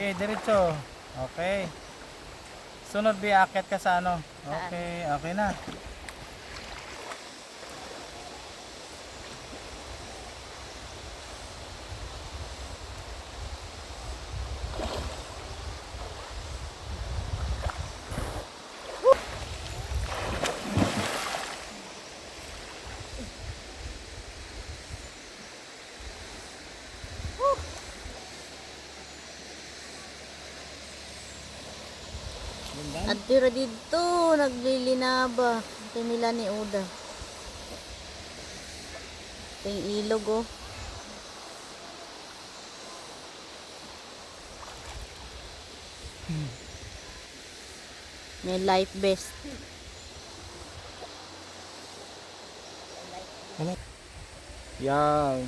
Okay, diretso. Okay. Sunod biakit ka sa ano. Okay, okay na. At tira dito, naglilinaba. Ito nila ni Uda. Ito yung ilog oh. May life vest. Yan.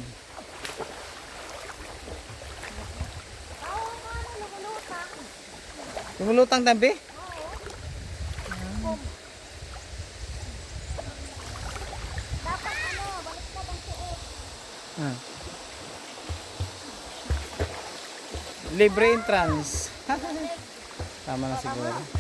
Lumulutang tabi? Dapat baliktad ang suot. Ah. Libre entrance. Tama na siguro.